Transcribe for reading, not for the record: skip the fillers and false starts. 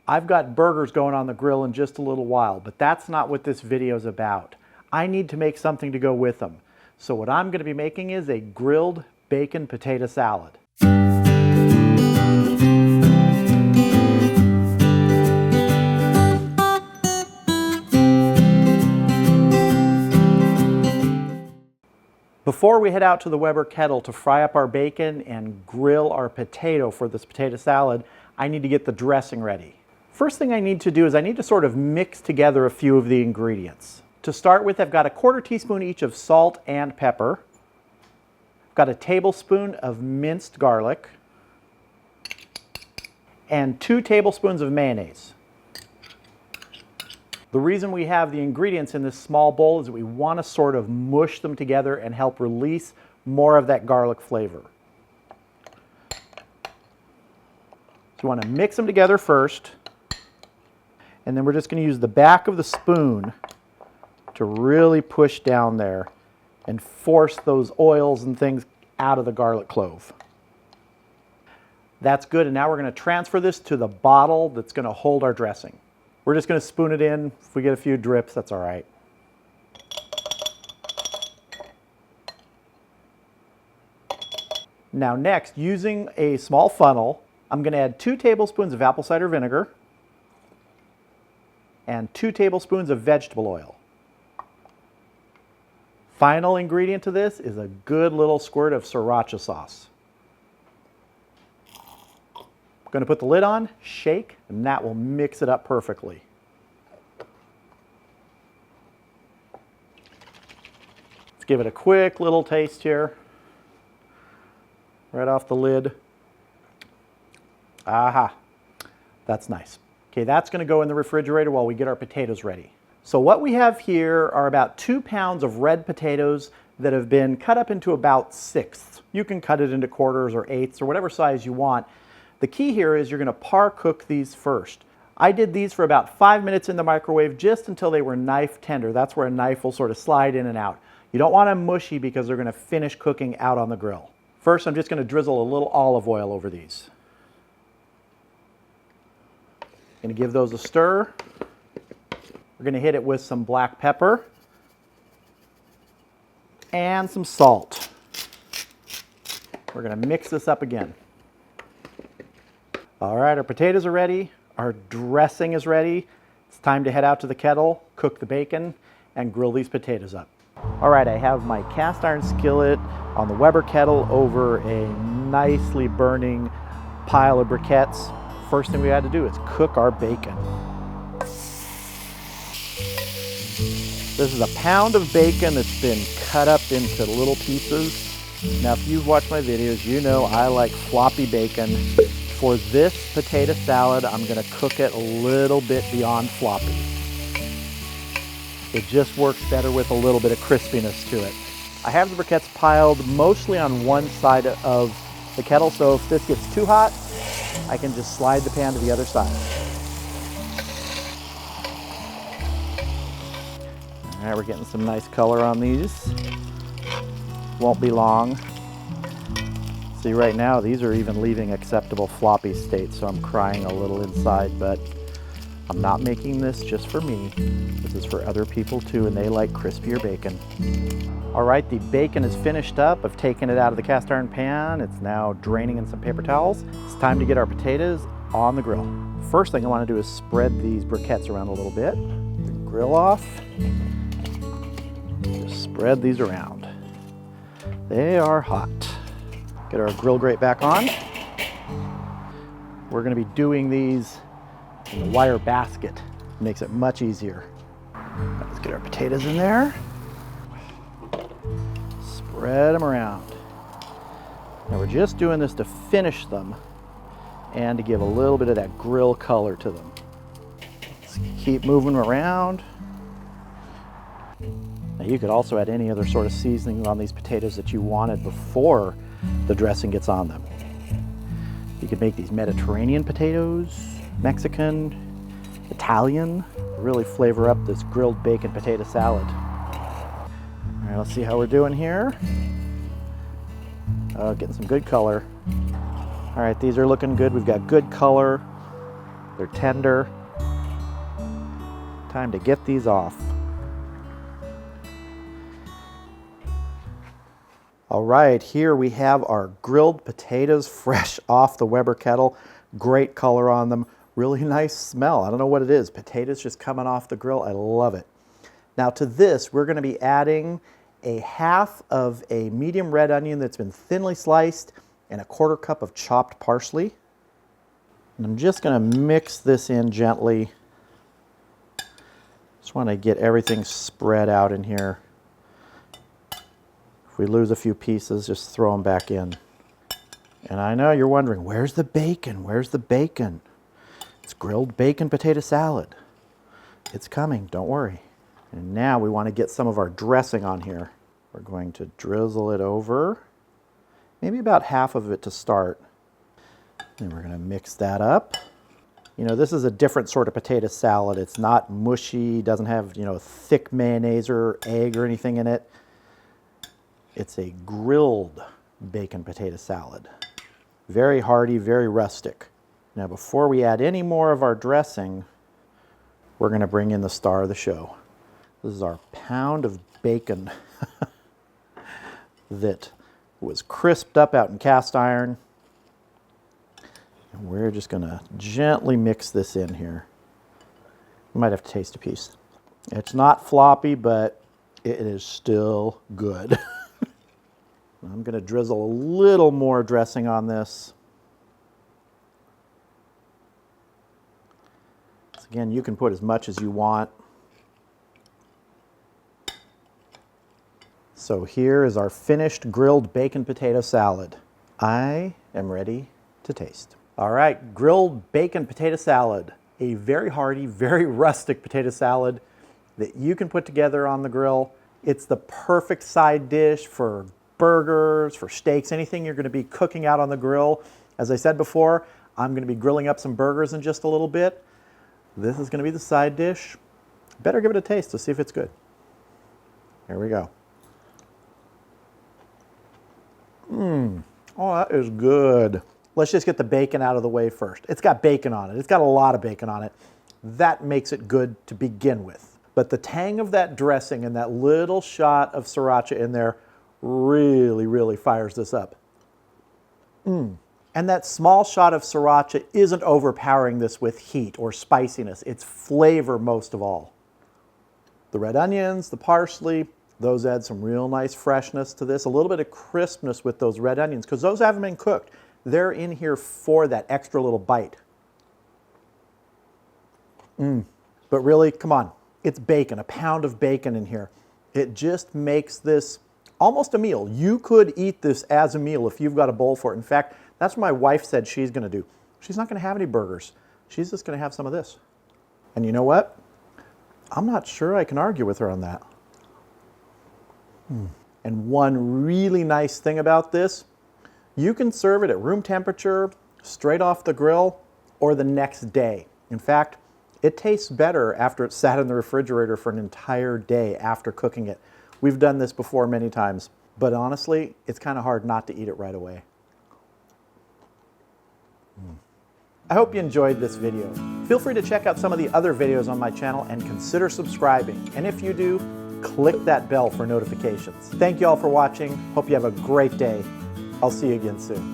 I've got burgers going on the grill in just a little while, but that's not what this video is about. I need to make something to go with them. So what I'm going to be making is a grilled bacon potato salad. Before we head out to the Weber kettle to fry up our bacon and grill our potato for this potato salad, I need to get the dressing ready. First thing I need to do is I need to sort of mix together a few of the ingredients. To start with, I've got a 1/4 teaspoon each of salt and pepper. I've got a tablespoon of minced garlic and 2 tablespoons of mayonnaise. The reason we have the ingredients in this small bowl is that we want to sort of mush them together and help release more of that garlic flavor. So you want to mix them together first, and then we're just going to use the back of the spoon to really push down there and force those oils and things out of the garlic clove. That's good, and now we're going to transfer this to the bottle that's going to hold our dressing. We're just going to spoon it in. If we get a few drips, that's all right. Now next, using a small funnel, I'm going to add 2 tablespoons of apple cider vinegar and 2 tablespoons of vegetable oil. Final ingredient to this is a good little squirt of Sriracha sauce. I'm going to put the lid on, shake, and that will mix it up perfectly. Let's give it a quick little taste here. Right off the lid. Aha, that's nice. Okay, that's going to go in the refrigerator while we get our potatoes ready. So what we have here are about 2 pounds of red potatoes that have been cut up into about sixths. You can cut it into quarters or eighths or whatever size you want. The key here is you're going to par cook these first. I did these for about 5 minutes in the microwave just until they were knife tender. That's where a knife will sort of slide in and out. You don't want them mushy because they're going to finish cooking out on the grill. First, I'm just going to drizzle a little olive oil over these. Going to give those a stir. We're going to hit it with some black pepper and some salt. We're going to mix this up again. All right, our potatoes are ready. Our dressing is ready. It's time to head out to the kettle, cook the bacon, and grill these potatoes up. All right, I have my cast iron skillet on the Weber kettle over a nicely burning pile of briquettes. First thing we had to do is cook our bacon. This is a pound of bacon that's been cut up into little pieces. Now, if you've watched my videos, you know I like floppy bacon. For this potato salad, I'm going to cook it a little bit beyond floppy. It just works better with a little bit of crispiness to it. I have the briquettes piled mostly on one side of the kettle, so if this gets too hot, I can just slide the pan to the other side. All right, we're getting some nice color on these. Won't be long. See, right now, these are even leaving acceptable floppy state, so I'm crying a little inside, but I'm not making this just for me. This is for other people too, and they like crispier bacon. All right, the bacon is finished up. I've taken it out of the cast iron pan. It's now draining in some paper towels. It's time to get our potatoes on the grill. First thing I want to do is spread these briquettes around a little bit. Grill off. Just spread these around. They are hot. Get our grill grate back on. We're going to be doing these in the wire basket. It makes it much easier. Let's get our potatoes in there. Spread them around. Now we're just doing this to finish them and to give a little bit of that grill color to them. Let's keep moving them around. Now you could also add any other sort of seasoning on these potatoes that you wanted before the dressing gets on them. You could make these Mediterranean potatoes, Mexican, Italian, really flavor up this grilled bacon potato salad. All right, let's see how we're doing here. Oh, getting some good color. All right, these are looking good. We've got good color. They're tender. Time to get these off. All right, here we have our grilled potatoes fresh off the Weber kettle. Great color on them, really nice smell. I don't know what it is, potatoes just coming off the grill. I love it. Now to this, we're gonna be adding a half of a medium red onion that's been thinly sliced and a 1/4 cup of chopped parsley. And I'm just gonna mix this in gently. Just wanna get everything spread out in here. If we lose a few pieces, just throw them back in. And I know you're wondering, where's the bacon? Where's the bacon? It's grilled bacon potato salad. It's coming, don't worry. And now we want to get some of our dressing on here. We're going to drizzle it over, maybe about half of it to start. And we're going to mix that up. You know, this is a different sort of potato salad. It's not mushy, doesn't have, you know, thick mayonnaise or egg or anything in it. It's a grilled bacon potato salad. Very hearty, very rustic. Now before we add any more of our dressing, we're going to bring in the star of the show. This is our pound of bacon that was crisped up out in cast iron. And we're just going to gently mix this in here. You might have to taste a piece. It's not floppy, but it is still good. I'm going to drizzle a little more dressing on this. So again, you can put as much as you want. So here is our finished grilled bacon potato salad. I am ready to taste. All right, grilled bacon potato salad. A very hearty, very rustic potato salad that you can put together on the grill. It's the perfect side dish for burgers, for steaks, anything you're going to be cooking out on the grill. As I said before, I'm going to be grilling up some burgers in just a little bit. This is going to be the side dish. Better give it a taste to see if it's good. Here we go. Oh, that is good. Let's just get the bacon out of the way first. It's got bacon on it. It's got a lot of bacon on it. That makes it good to begin with. But the tang of that dressing and that little shot of sriracha in there really, really fires this up. And that small shot of sriracha isn't overpowering this with heat or spiciness. It's flavor most of all. The red onions, the parsley, those add some real nice freshness to this. A little bit of crispness with those red onions because those haven't been cooked. They're in here for that extra little bite. But really, come on. It's bacon, a pound of bacon in here. It just makes this almost a meal. You could eat this as a meal if you've got a bowl for it. In fact, that's what my wife said she's going to do. She's not going to have any burgers. She's just going to have some of this. And you know what? I'm not sure I can argue with her on that. And one really nice thing about this, you can serve it at room temperature, straight off the grill, or the next day. In fact, it tastes better after it's sat in the refrigerator for an entire day after cooking it. We've done this before many times, but honestly, it's kind of hard not to eat it right away. I hope you enjoyed this video. Feel free to check out some of the other videos on my channel and consider subscribing. And if you do, click that bell for notifications. Thank you all for watching. Hope you have a great day. I'll see you again soon.